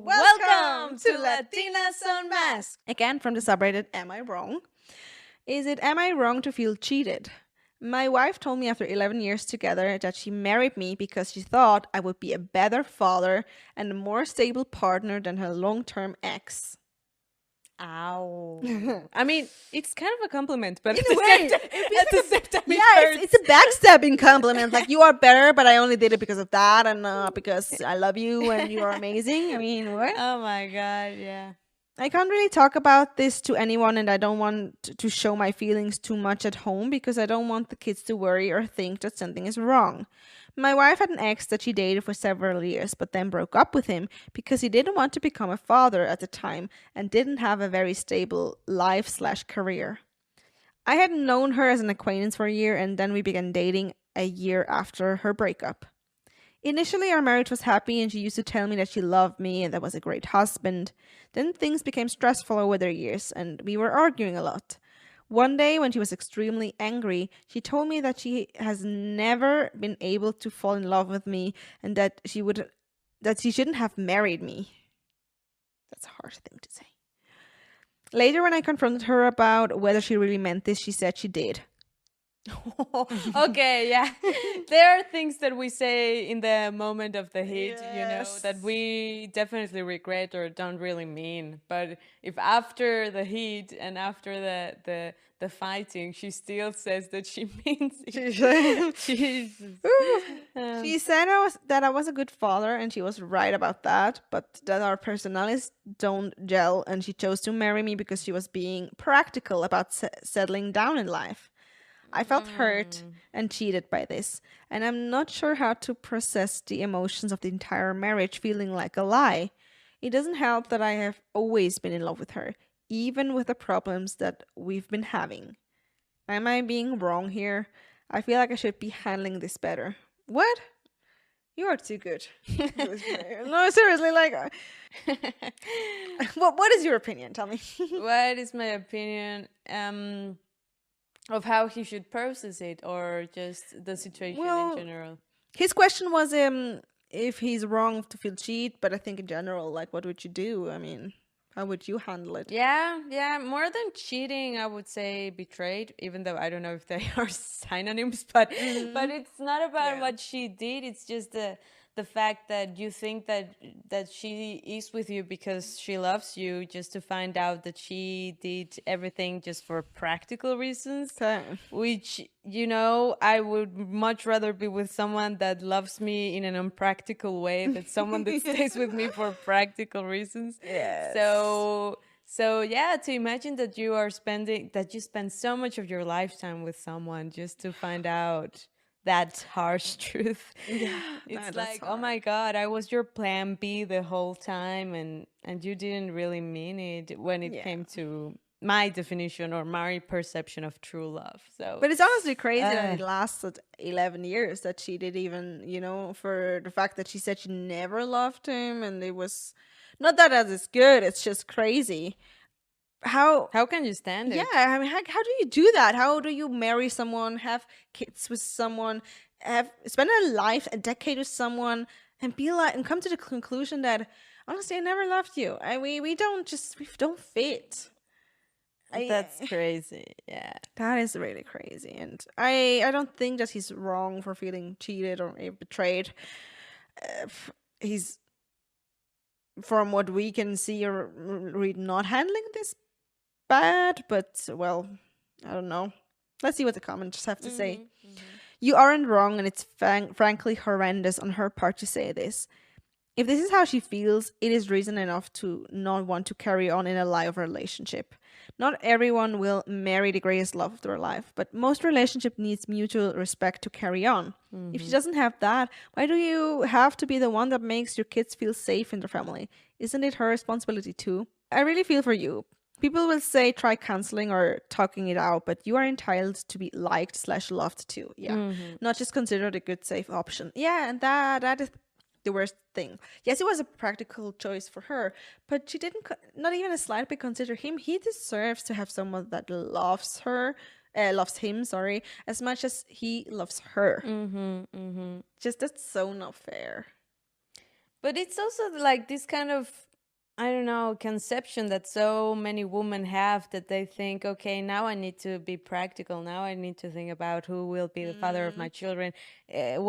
Welcome to Latinas Unmasked! Again from the subreddit Am I Wrong? Am I wrong to feel cheated? My wife told me after 11 years together that she married me because she thought I would be a better father and a more stable partner than her long-term ex. Ow. I mean, it's kind of a compliment, but In a way, it's a backstabbing compliment. Like, you are better, but I only did it because of that and not because I love you and you are amazing. I mean, what? Oh my God, yeah. I can't really talk about this to anyone, and I don't want to show my feelings too much at home because I don't want the kids to worry or think that something is wrong. My wife had an ex that she dated for several years, but then broke up with him because he didn't want to become a father at the time and didn't have a very stable life/career. I had known her as an acquaintance for a year, and then we began dating a year after her breakup. Initially, our marriage was happy, and she used to tell me that she loved me and that I was a great husband. Then things became stressful over the years, and we were arguing a lot. One day, when she was extremely angry, she told me that she has never been able to fall in love with me and that she shouldn't have married me. That's a hard thing to say. Later, when I confronted her about whether she really meant this, she said she did. Okay, yeah. There are things that we say in the moment of the heat, that we definitely regret or don't really mean. But if after the heat and after the fighting, she still says that she means it. Jesus. She said that I was a good father, and she was right about that, but that our personalities don't gel, and she chose to marry me because she was being practical about settling down in life. I felt hurt and cheated by this, and I'm not sure how to process the emotions of the entire marriage feeling like a lie. It doesn't help that I have always been in love with her, even with the problems that we've been having. Am I being wrong here? I feel like I should be handling this better. What? You are too good. No, seriously, like, what is your opinion? Tell me. What is my opinion? Of how he should process it, or just the situation in general? His question was if he's wrong to feel cheat, but I think in general, like, what would you do? I mean, how would you handle it? Yeah, more than cheating, I would say betrayed, even though I don't know if they are synonyms, but it's not about what she did, it's just the fact that you think that she is with you because she loves you, just to find out that she did everything just for practical reasons. Okay. Which, I would much rather be with someone that loves me in an unpractical way than someone that stays with me for practical reasons. Yes. So yeah, to imagine that you spend so much of your lifetime with someone just to find out that harsh truth. Yeah, It's like, oh my God, I was your plan B the whole time, and you didn't really mean it when it came to my definition or my perception of true love. So, but it's honestly crazy that it lasted 11 years, that she did even, for the fact that she said she never loved him, and it was not that it's good, it's just crazy. How can you stand it? Yeah, I mean, how do you do that? How do you marry someone, have kids with someone, spend a decade with someone, and be like, and come to the conclusion that honestly, I never loved you. We don't fit. That's crazy. Yeah, that is really crazy, and I don't think that he's wrong for feeling cheated or betrayed. He's, from what we can see or read, not handling this bad, but well, I don't know. Let's see what the comments have to say. You aren't wrong, and it's frankly horrendous on her part to say this. If this is how she feels, it is reason enough to not want to carry on in a live relationship. Not everyone will marry the greatest love of their life, but most relationship needs mutual respect to carry on. If she doesn't have that, why do you have to be the one that makes your kids feel safe in their family? Isn't it her responsibility too? I really feel for you. People will say try counseling or talking it out, but you are entitled to be liked/loved too. Yeah, not just considered a good, safe option. Yeah, and that is the worst thing. Yes, it was a practical choice for her, but she didn't, not even a slightly consider him. He deserves to have someone that loves him, sorry, as much as he loves her. Just, that's so not fair. But it's also like this kind of I don't know, conception that so many women have, that they think, okay, now I need to be practical. Now I need to think about who will be the father of my children,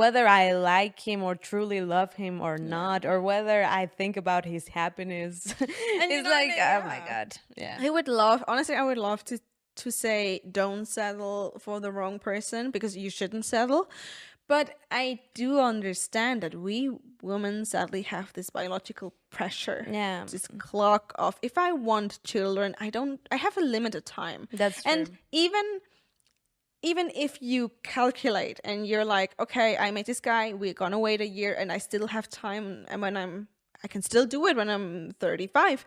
whether I like him or truly love him or Yeah. not, or whether I think about his happiness. And It's like, oh my God. Yeah. I would love, honestly, I would love to say don't settle for the wrong person, because you shouldn't settle. But I do understand that we women sadly have this biological pressure, Yeah. this clock of, if I want children, I have a limited time. That's And true. even if you calculate and you're like, okay, I met this guy, we're gonna wait a year and I still have time, and I can still do it when I'm 35,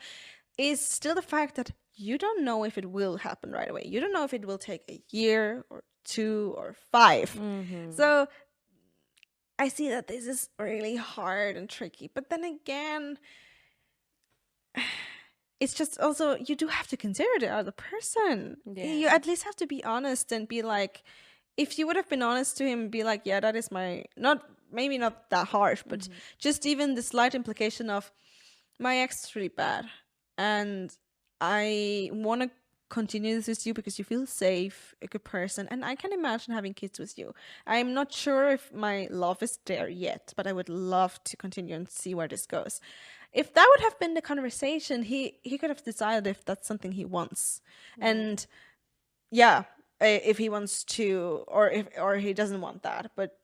is still the fact that you don't know if it will happen right away. You don't know if it will take a year or 2 or 5. So I see that this is really hard and tricky. But then again, it's just also, you do have to consider the other person. You Yeah. at least have to be honest and be like, if you would have been honest to him, be like, yeah, that is my, not, maybe not that harsh, but just even the slight implication of, my ex is really bad. And I want to continue this with you because you feel safe, a good person, and I can imagine having kids with you. I'm not sure if my love is there yet, but I would love to continue and see where this goes. If that would have been the conversation, he could have decided if that's something he wants. And yeah, if he wants to, or he doesn't want that, but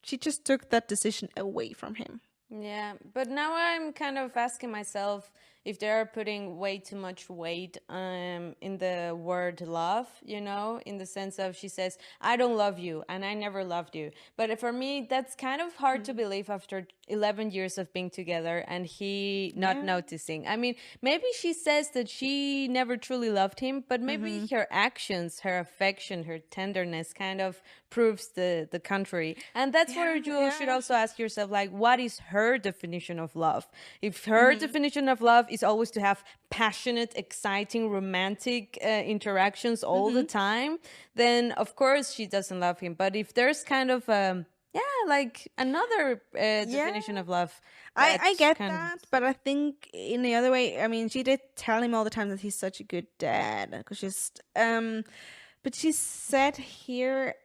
she just took that decision away from him. Yeah, but now I'm kind of asking myself if they're putting way too much weight in the word love, in the sense of, she says, I don't love you and I never loved you. But for me, that's kind of hard to believe after 11 years of being together and he not noticing. I mean, maybe she says that she never truly loved him, but maybe her actions, her affection, her tenderness kind of proves the contrary. And that's where you should also ask yourself, like, what is her definition of love? If her definition of love is always to have passionate, exciting, romantic interactions all the time, then of course she doesn't love him. But if there's kind of like another definition of love, I get kind of- that, but I think in the other way, I mean, she did tell him all the time that he's such a good dad. Because but she said here,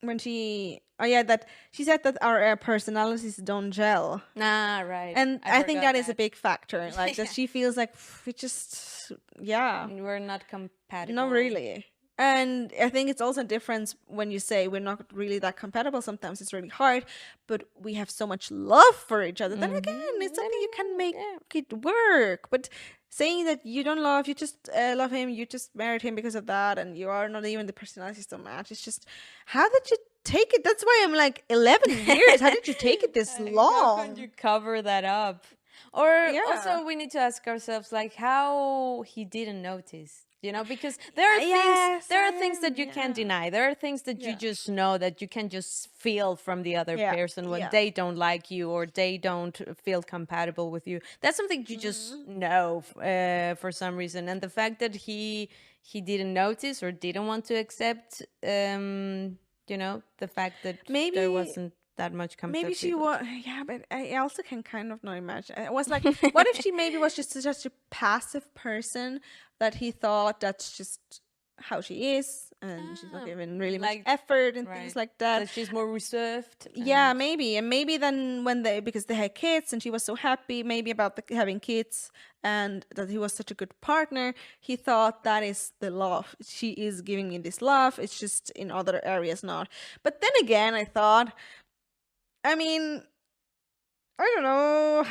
when that she said that our personalities don't gel. right. And I think forgot that is a big factor. Like that she feels like we just, we're not compatible. not really. And I think it's also a difference when you say we're not really that compatible. Sometimes it's really hard, but we have so much love for each other. Then again, it's something you can make it work. But saying that you don't love, you just love him, you just married him because of that, and you are not even the personalities don't match. It's just, how did you take it? That's why I'm like, 11 years. How did you take it this long? How can you cover that up? Or also we need to ask ourselves, like, how he didn't notice. Because there are things that you can't deny. There are things that you just know, that you can just feel from the other person when they don't like you or they don't feel compatible with you. That's something you just know for some reason. And the fact that he didn't notice or didn't want to accept, the fact that Maybe there wasn't that much compatibility. Maybe she was, but I also can kind of not imagine. It was like, what if she maybe was just such a passive person that he thought that's just how she is, and she's not giving really much effort and things like that. That she's more reserved. Yeah, maybe. And maybe then because they had kids and she was so happy maybe about having kids and that he was such a good partner, he thought that is the love. She is giving me this love. It's just in other areas not. But then again, I thought, I mean, I don't know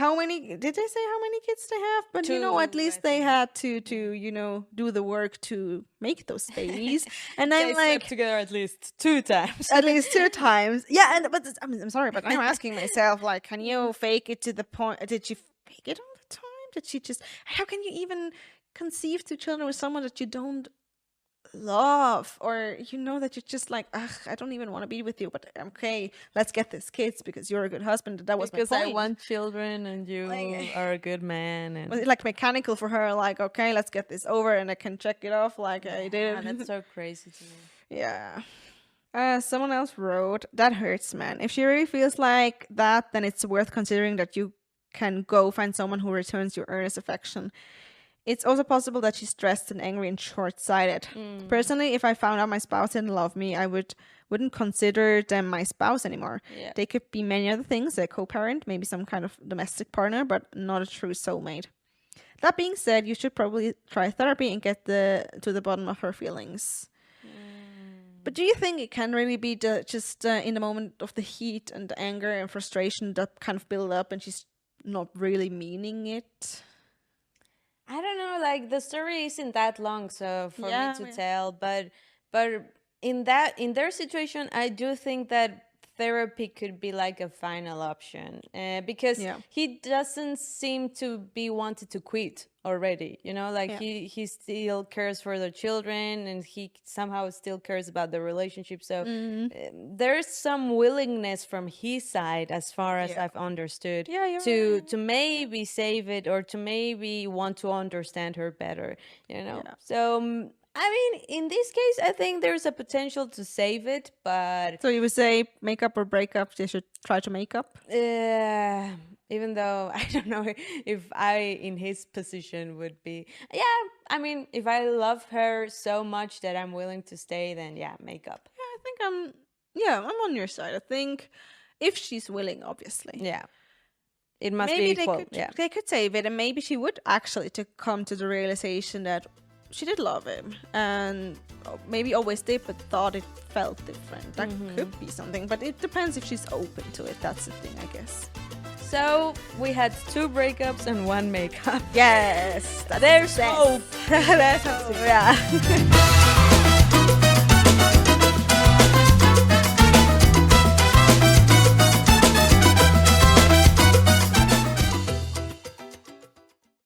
did they say how many kids they have? But at least they had to do the work to make those babies. And I'm they like, slept together at least 2 times. At least 2 times. Yeah, but I'm sorry, but I'm asking myself, like, can you fake it to the point? Did she fake it all the time? Did she just? How can you even conceive 2 children with someone that you don't love, or that you're just like, ugh, I don't even want to be with you, but okay, let's get these kids because you're a good husband. That was because my point. I want children and you are a good man. And was it like mechanical for her, like, okay, let's get this over and I can check it off like I did. That's so crazy to me. Yeah. Someone else wrote, that hurts, man. If she really feels like that, then it's worth considering that you can go find someone who returns your earnest affection. It's also possible that she's stressed and angry and short-sighted. Personally, if I found out my spouse didn't love me, I wouldn't consider them my spouse anymore. Yeah. They could be many other things, a co-parent, maybe some kind of domestic partner, but not a true soulmate. That being said, you should probably try therapy and get to the bottom of her feelings. But do you think it can really be just in the moment of the heat and the anger and frustration that kind of build up and she's not really meaning it? I don't know, like the story isn't that long, so for me to tell, but in their situation, I do think that therapy could be like a final option, because he doesn't seem to be wanted to quit already, like he still cares for the children and he somehow still cares about the relationship, so there's some willingness from his side, as far as I've understood, to maybe save it, or to maybe want to understand her better, so I mean, in this case, I think there's a potential to save it, but... So you would say make up or break up, they should try to make up? Even though I don't know if I, in his position, would be... Yeah, I mean, if I love her so much that I'm willing to stay, then make up. Yeah, I think I'm on your side. I think if she's willing, obviously. Yeah. It must be equal. They could save it, and maybe she would actually to come to the realization that she did love him, and maybe always did, but thought it felt different. That could be something, but it depends if she's open to it. That's the thing, I guess. So we had 2 breakups and 1 makeup. Yes, there's hope. There's hope. Yeah.